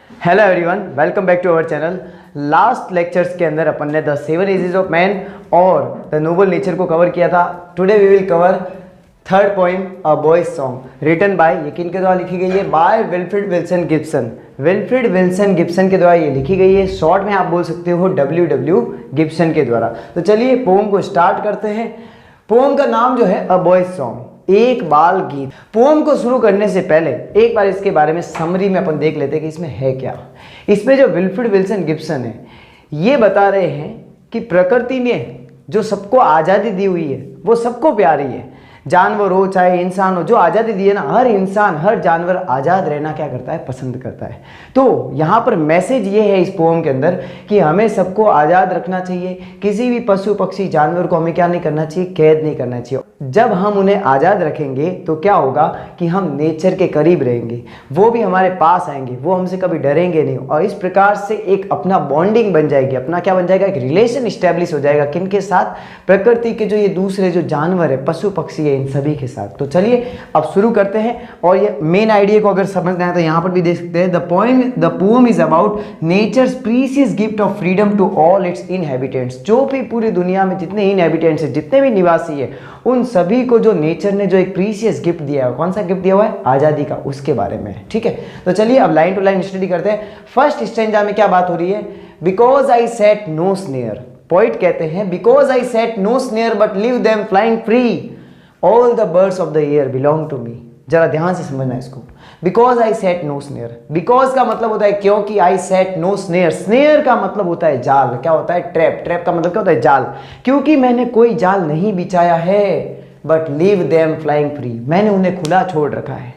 Hello everyone, welcome back to our channel. Last lectures के अंदर अपन ने द 7 एजेस ऑफ मैन और द नोबल नेचर को कवर किया था। Today we will cover third poem a boy's song written by, ये किनके द्वारा लिखी गई है? By Wilfred Wilson Gibson. Wilfred Wilson Gibson के द्वारा ये लिखी गई है। शॉर्ट में आप बोल सकते हो W.W. गिब्सन के द्वारा। तो चलिए पोएम को स्टार्ट करते हैं। पोएम का नाम जो है अ बॉयज सॉन्ग, एक बाल गीत। पोएम को शुरू करने से पहले एक बार इसके बारे में समरी में अपन देख लेते हैं कि इसमें है क्या। इसमें जो विल्फ्रेड विल्सन गिब्सन है ये बता रहे हैं कि प्रकृति ने जो सबको आज़ादी दी हुई है वो सबको प्यारी है। जानवर हो चाहे इंसान हो, जो आज़ादी दी है ना, हर इंसान हर जानवर आज़ाद रहना क्या करता है? पसंद करता है। तो यहाँ पर मैसेज ये है इस पोएम के अंदर कि हमें सबको आज़ाद रखना चाहिए। किसी भी पशु पक्षी जानवर को हमें क्या नहीं करना चाहिए? कैद नहीं करना चाहिए। जब हम उन्हें आज़ाद रखेंगे तो क्या होगा कि हम नेचर के करीब रहेंगे, वो भी हमारे पास आएंगे, वो हमसे कभी डरेंगे नहीं। और इस प्रकार से एक अपना बॉन्डिंग बन जाएगी, अपना क्या बन जाएगा? एक रिलेशन इस्टेब्लिश हो जाएगा। किनके साथ? प्रकृति के जो ये दूसरे जो जानवर है, पशु पक्षी है, इन सभी के साथ। तो चलिए अब शुरू करते हैं। और ये मेन आइडिया को अगर समझना है तो यहाँ पर भी देख सकते हैं। The poem is about nature's precious gift of freedom to all its inhabitants. जो भी पूरी दुनिया में जितने इनहैबिटेंट्स है, जितने भी निवासी है, उन सभी को जो नेचर ने जो एक प्रीशियस गिफ्ट दिया है, कौन सा गिफ्ट दिया हुआ है? आज़ादी का, उसके बारे में। ठीक है, तो चलिए अब लाइन टू लाइन स्टडी करते हैं। फर्स्ट स्टैंजा में क्या बात हो रही है? Because I set no snare. Poet कहते हैं because I set no snare but leave them flying free, all the birds of the air belong to me. जरा ध्यान से समझना इसको। Because I set no snare, because का मतलब होता है क्योंकि, I set no snare, snare का मतलब होता है जाल। क्या होता है? ट्रैप। ट्रैप का मतलब क्या होता है? जाल। क्योंकि मैंने कोई जाल नहीं बिछाया है, but leave them flying free, मैंने उन्हें खुला छोड़ रखा है।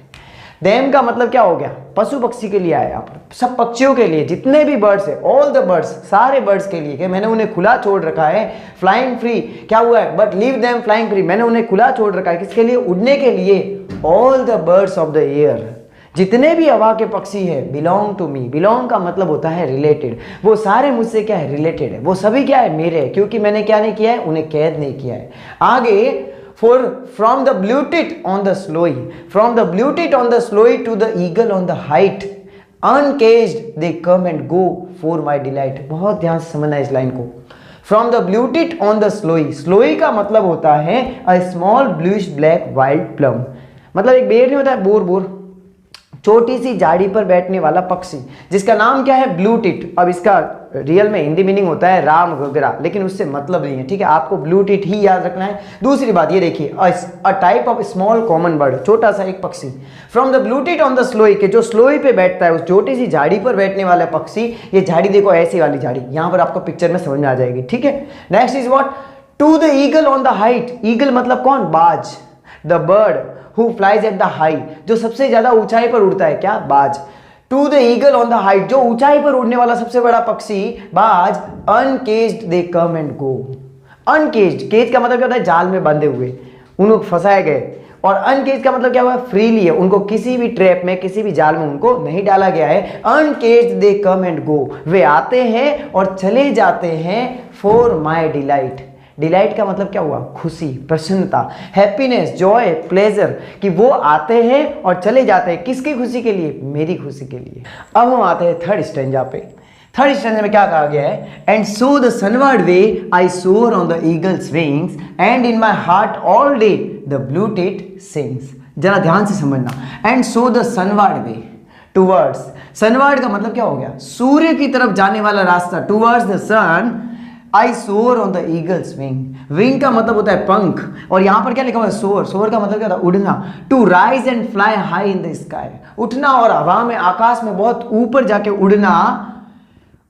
देम का मतलब क्या हो गया? पशु पक्षी के लिए आया, यहाँ पर सब पक्षियों के लिए, जितने भी बर्ड्स है, ऑल द बर्ड्स, सारे बर्ड्स के लिए, मैंने उन्हें खुला छोड़ रखा है। फ्लाइंग फ्री क्या हुआ है? But leave them flying free, मैंने उन्हें खुला छोड़ रखा है। किसके लिए? उड़ने के लिए। All the birds of the air, जितने भी हवा के पक्षी है, बिलोंग टू मी। बिलोंग का मतलब होता है रिलेटेड। वो सारे मुझसे क्या है? रिलेटेड है। वो सभी क्या है? मेरे है, क्योंकि मैंने क्या नहीं किया है? उन्हें कैद नहीं किया है। आगे For from the blue tit on the sloe, from the blue tit on the sloe to the eagle on the height, uncaged they come and go for my delight। बहुत ध्यान से समझना इस लाइन को। From the blue tit on the sloe, sloe का मतलब होता है a small bluish black wild plum। मतलब एक बेर नहीं होता है, बोर बोर, छोटी सी झाड़ी पर बैठने वाला पक्षी, जिसका नाम क्या है? Blue tit. अब इसका रियल में हिंदी मीनिंग होता है राम घुघरा, लेकिन उससे मतलब नहीं है। ठीक है, आपको ब्लू टिट ही याद रखना है। दूसरी बात ये देखिए, a type of small common bird, छोटा सा एक पक्षी। From the blue tit on the sloe, के जो स्लोई पे बैठता है, उस छोटी सी झाड़ी पर बैठने वाला पक्षी। ये झाड़ी देखो, ऐसी वाली झाड़ी, यहाँ पर आपको पिक्चर में समझ में आ जाएगी। ठीक है, next is what? To the eagle on the height. Eagle मतलब कौन? बाज। The bird who flies at the high, जो सबसे ज्यादा ऊंचाई पर उड़ता है, क्या? बाज। To the eagle on the height, जो ऊंचाई पर उड़ने वाला सबसे बड़ा पक्षी, बाज। अनकेज्ड दे कम एंड गो। अनकेज्ड, केज का मतलब क्या होता है? जाल में बंधे हुए, उनको फंसाए गए। और अनकेज्ड का मतलब क्या हुआ? फ्रीली है, उनको किसी भी ट्रैप में, किसी भी जाल में उनको नहीं डाला गया है। अनकेज्ड दे कम एंड गो, वे आते हैं और चले जाते हैं। For my delight. डिलाइट का मतलब क्या हुआ? खुशी, प्रसन्नता, हैप्पीनेस, जॉय, प्लेजर, कि वो आते हैं और चले जाते हैं। किसकी खुशी के लिए? मेरी खुशी के लिए। अब हम आते हैं थर्ड स्टैंजा पे। थर्ड स्टैंजा में क्या कहा गया है? And so the sunward way I soar on the eagle's wings and in my heart all day the blue tit sings. जरा ध्यान से समझना। And so the sunward way, towards, sunward का मतलब क्या हो गया? सूर्य की तरफ जाने वाला रास्ता, towards the sun I soar on the eagles wing. Wing का मतलब होता है पंख, और यहां पर क्या लिखा हुआ है? सोर। सोर का मतलब क्या होता है? उड़ना। To rise and fly high in the sky, उठना और हवा में, आकाश में बहुत ऊपर जाके उड़ना।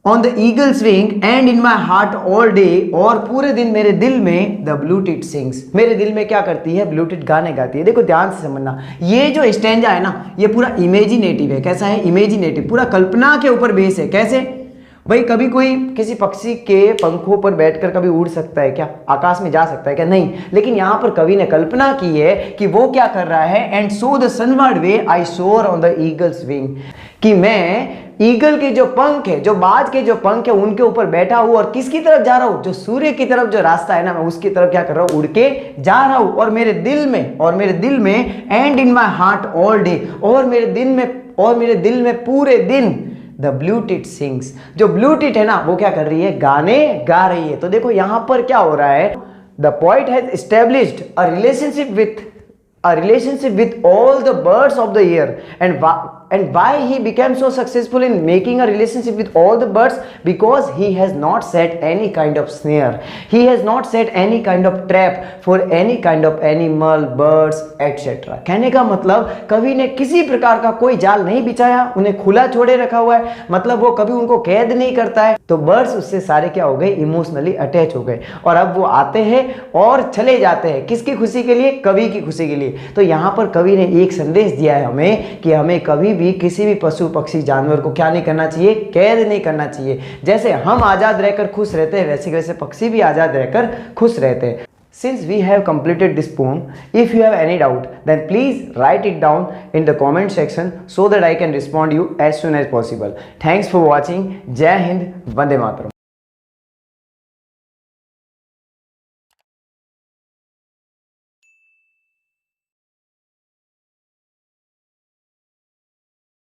On the eagles wing and in my heart all day, और पूरे दिन मेरे दिल में द ब्लू टिट सिंग्स, मेरे दिल में क्या करती है? ब्लू टिट गाने गाती है। देखो ध्यान से समझना, ये जो स्टैंजा है ना, ये पूरा इमेजिनेटिव है। कैसा है? इमेजिनेटिव, पूरा कल्पना के ऊपर बेस है। कैसे भाई? कभी कोई किसी पक्षी के पंखों पर बैठकर कभी उड़ सकता है क्या? आकाश में जा सकता है क्या? नहीं। लेकिन यहां पर कवि ने कल्पना की है कि वो क्या कर रहा है? And so the sunward way I soar on the eagles wing, कि मैं ईगल के जो पंख है, जो बाज के जो पंख है, उनके ऊपर बैठा हूं और किसकी तरफ जा रहा हूं? जो सूर्य की तरफ जो रास्ता है ना, मैं उसकी तरफ क्या कर रहा हूं? उड़ के जा रहा हूं। और मेरे दिल में and in my heart all day, और मेरे दिल में पूरे दिन द ब्लू टिट सिंग्स। जो ब्लू टिट है ना वो क्या कर रही है, गाने गा रही है। तो देखो यहां पर क्या हो रहा है, the poet has established a relationship with all the birds of the year. And why he became so successful in making a relationship with all the birds? Because he has not set any kind of snare, he has not set any kind of trap for any kind of animal, birds, etc. कहने का मतलब कवि ने किसी प्रकार का कोई जाल नहीं बिछाया, उन्हें खुला छोड़े रखा हुआ है, मतलब वो कभी उनको कैद नहीं करता है। तो बर्ड्स उससे सारे क्या हो गए, इमोशनली अटैच हो गए, और अब वो आते हैं और चले जाते हैं। किसकी खुशी के लिए, कवि की खुशी के लिए। तो यहाँ पर कवि ने एक संदेश दिया है हमें कि हमें कभी भी किसी भी पशु पक्षी जानवर को क्या नहीं करना चाहिए, कैद नहीं करना चाहिए। जैसे हम आज़ाद रहकर खुश रहते हैं वैसे वैसे पक्षी भी आज़ाद रहकर खुश रहते हैं। Since we have completed this poem, if you have any doubt, then please write it down in the comment section so that I can respond you as soon as possible. Thanks for watching. Jai Hind, Vande Mataram.